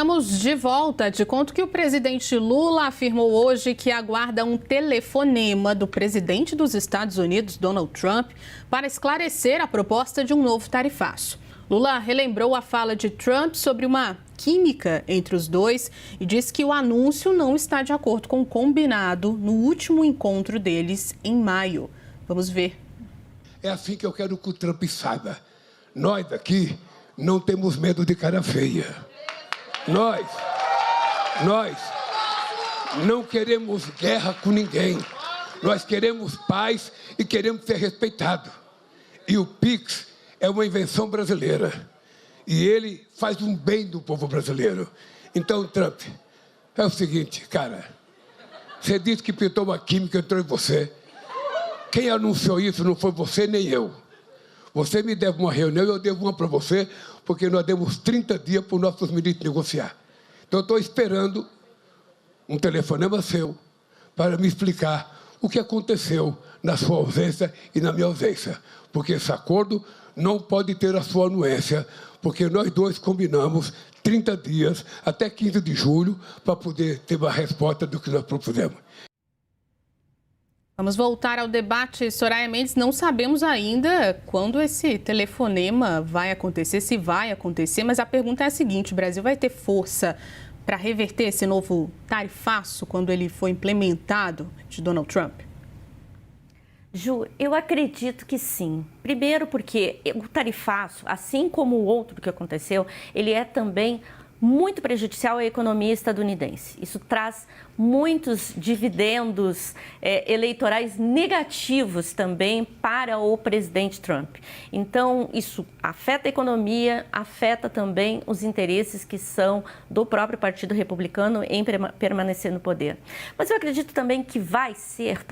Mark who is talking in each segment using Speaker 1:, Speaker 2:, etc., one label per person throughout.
Speaker 1: Estamos de volta. Te conto que o presidente Lula afirmou hoje que aguarda um telefonema do presidente dos Estados Unidos, Donald Trump, para esclarecer a proposta de um novo tarifaço. Lula relembrou a fala de Trump sobre uma química entre os dois e disse que o anúncio não está de acordo com o combinado no último encontro deles em maio. Vamos ver.
Speaker 2: É assim que eu quero que o Trump saiba. Nós aqui não temos medo de cara feia. Nós não queremos guerra com ninguém. Nós queremos paz e queremos ser respeitados. E o Pix é uma invenção brasileira. E ele faz um bem do povo brasileiro. Então, Trump, é o seguinte, cara. Você disse que pintou uma química entre você. Quem anunciou isso não foi você nem eu. Você me deve uma reunião e eu devo uma para você, porque nós demos 30 dias para os nossos ministros negociar. Então, eu estou esperando um telefonema seu para me explicar o que aconteceu na sua ausência e na minha ausência. Porque esse acordo não pode ter a sua anuência, porque nós dois combinamos 30 dias até 15 de julho para poder ter uma resposta do que nós propusemos.
Speaker 1: Vamos voltar ao debate. Soraya Mendes, não sabemos ainda quando esse telefonema vai acontecer, se vai acontecer, mas a pergunta é a seguinte: o Brasil vai ter força para reverter esse novo tarifaço quando ele for implementado de Donald Trump?
Speaker 3: Ju, eu acredito que sim. Primeiro porque o tarifaço, assim como o outro que aconteceu, ele é também muito prejudicial à economia estadunidense. Isso traz muitos dividendos eleitorais negativos também para o presidente Trump. Então, isso afeta a economia, afeta também os interesses que são do próprio Partido Republicano em permanecer no poder. Mas eu acredito também que vai ser,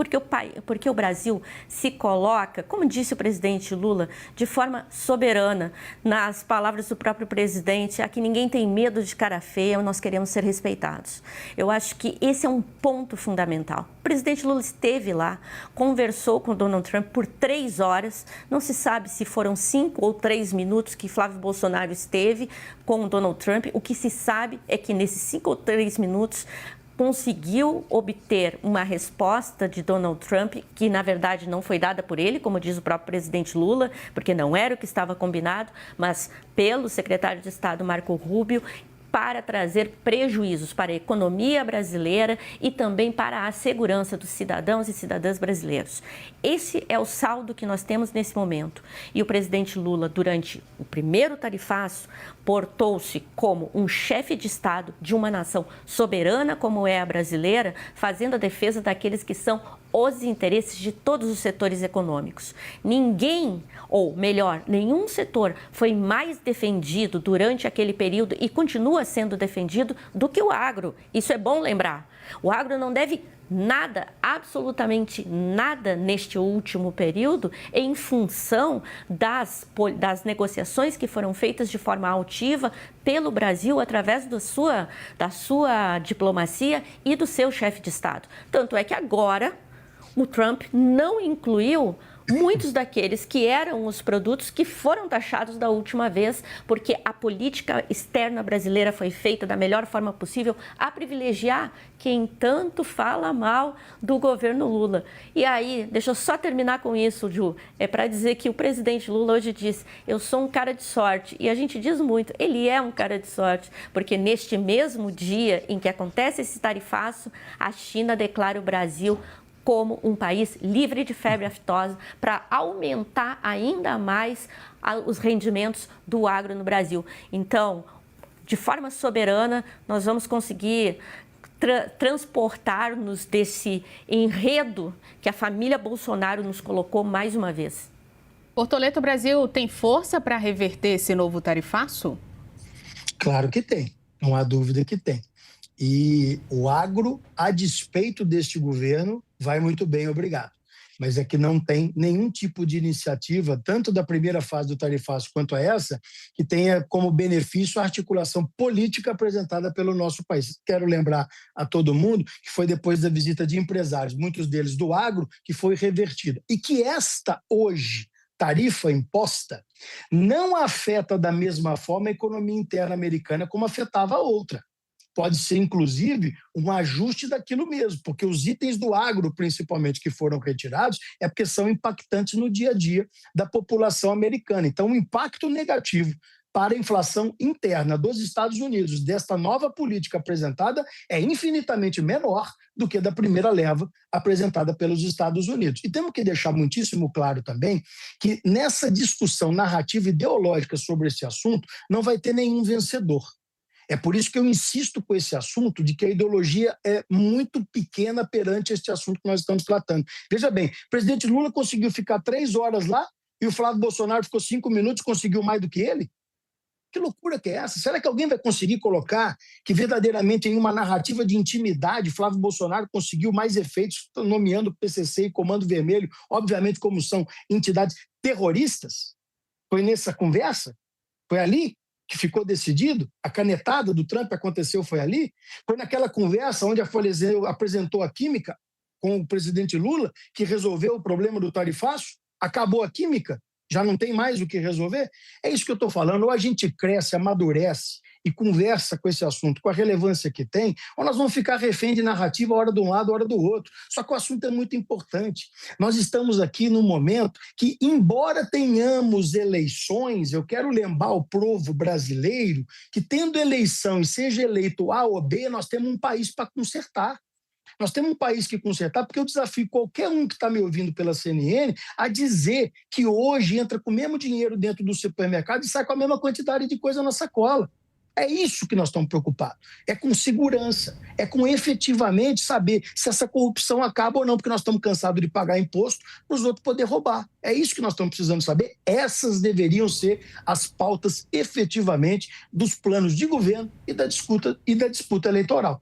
Speaker 3: porque o Brasil se coloca, como disse o presidente Lula, de forma soberana. Nas palavras do próprio presidente, aqui ninguém tem medo de cara feia, nós queremos ser respeitados. Eu acho que esse é um ponto fundamental. O presidente Lula esteve lá, conversou com o Donald Trump por 3 horas. Não se sabe se foram 5 ou 3 minutos que Flávio Bolsonaro esteve com o Donald Trump. O que se sabe é que nesses 5 ou 3 minutos conseguiu obter uma resposta de Donald Trump, que na verdade não foi dada por ele, como diz o próprio presidente Lula, porque não era o que estava combinado, mas pelo secretário de Estado Marco Rubio, para trazer prejuízos para a economia brasileira e também para a segurança dos cidadãos e cidadãs brasileiros. Esse é o saldo que nós temos nesse momento. E o presidente Lula, durante o primeiro tarifaço, portou-se como um chefe de Estado de uma nação soberana como é a brasileira, fazendo a defesa daqueles que são os interesses de todos os setores econômicos. Ninguém, ou melhor, nenhum setor foi mais defendido durante aquele período e continua sendo defendido do que o agro. Isso é bom lembrar. O agro não deve nada, absolutamente nada neste último período em função das negociações que foram feitas de forma altiva pelo Brasil através da sua diplomacia e do seu chefe de Estado. Tanto é que agora o Trump não incluiu muitos daqueles que eram os produtos que foram taxados da última vez, porque a política externa brasileira foi feita da melhor forma possível a privilegiar quem tanto fala mal do governo Lula. E aí, deixa eu só terminar com isso, Ju, é para dizer que o presidente Lula hoje disse: eu sou um cara de sorte. E a gente diz muito, ele é um cara de sorte, porque neste mesmo dia em que acontece esse tarifaço, a China declara o Brasil como um país livre de febre aftosa para aumentar ainda mais os rendimentos do agro no Brasil. Então, de forma soberana, nós vamos conseguir transportar-nos desse enredo que a família Bolsonaro nos colocou mais uma vez.
Speaker 1: Bortoleto, o Brasil tem força para reverter esse novo tarifaço?
Speaker 4: Claro que tem, não há dúvida que tem. E o agro, a despeito deste governo, vai muito bem, obrigado. Mas é que não tem nenhum tipo de iniciativa, tanto da primeira fase do tarifaço quanto a essa, que tenha como benefício a articulação política apresentada pelo nosso país. Quero lembrar a todo mundo que foi depois da visita de empresários, muitos deles do agro, que foi revertida. E que esta, hoje, tarifa imposta não afeta da mesma forma a economia interna americana como afetava a outra. Pode ser, inclusive, um ajuste daquilo mesmo, porque os itens do agro, principalmente, que foram retirados, é porque são impactantes no dia a dia da população americana. Então, o impacto negativo para a inflação interna dos Estados Unidos desta nova política apresentada é infinitamente menor do que da primeira leva apresentada pelos Estados Unidos. E temos que deixar muitíssimo claro também que nessa discussão narrativa ideológica sobre esse assunto não vai ter nenhum vencedor. É por isso que eu insisto com esse assunto de que a ideologia é muito pequena perante este assunto que nós estamos tratando. Veja bem, o presidente Lula conseguiu ficar 3 horas lá e o Flávio Bolsonaro ficou 5 minutos e conseguiu mais do que ele? Que loucura que é essa? Será que alguém vai conseguir colocar que verdadeiramente em uma narrativa de intimidade Flávio Bolsonaro conseguiu mais efeitos nomeando PCC e Comando Vermelho, obviamente como são entidades terroristas? Foi nessa conversa? Foi ali que ficou decidido? A canetada do Trump aconteceu, foi ali? Foi naquela conversa onde a Folha apresentou a química com o presidente Lula, que resolveu o problema do tarifaço? Acabou a química? Já não tem mais o que resolver? É isso que eu estou falando. Ou a gente cresce, amadurece e conversa com esse assunto, com a relevância que tem, ou nós vamos ficar refém de narrativa, hora de um lado, hora do outro. Só que o assunto é muito importante. Nós estamos aqui num momento que, embora tenhamos eleições, eu quero lembrar ao povo brasileiro que, tendo eleição e seja eleito A ou B, nós temos um país para consertar. Nós temos um país que consertar, porque eu desafio qualquer um que está me ouvindo pela CNN a dizer que hoje entra com o mesmo dinheiro dentro do supermercado e sai com a mesma quantidade de coisa na sacola. É isso que nós estamos preocupados. É com segurança, é com efetivamente saber se essa corrupção acaba ou não, porque nós estamos cansados de pagar imposto para os outros poderem roubar. É isso que nós estamos precisando saber. Essas deveriam ser as pautas efetivamente dos planos de governo e da disputa eleitoral.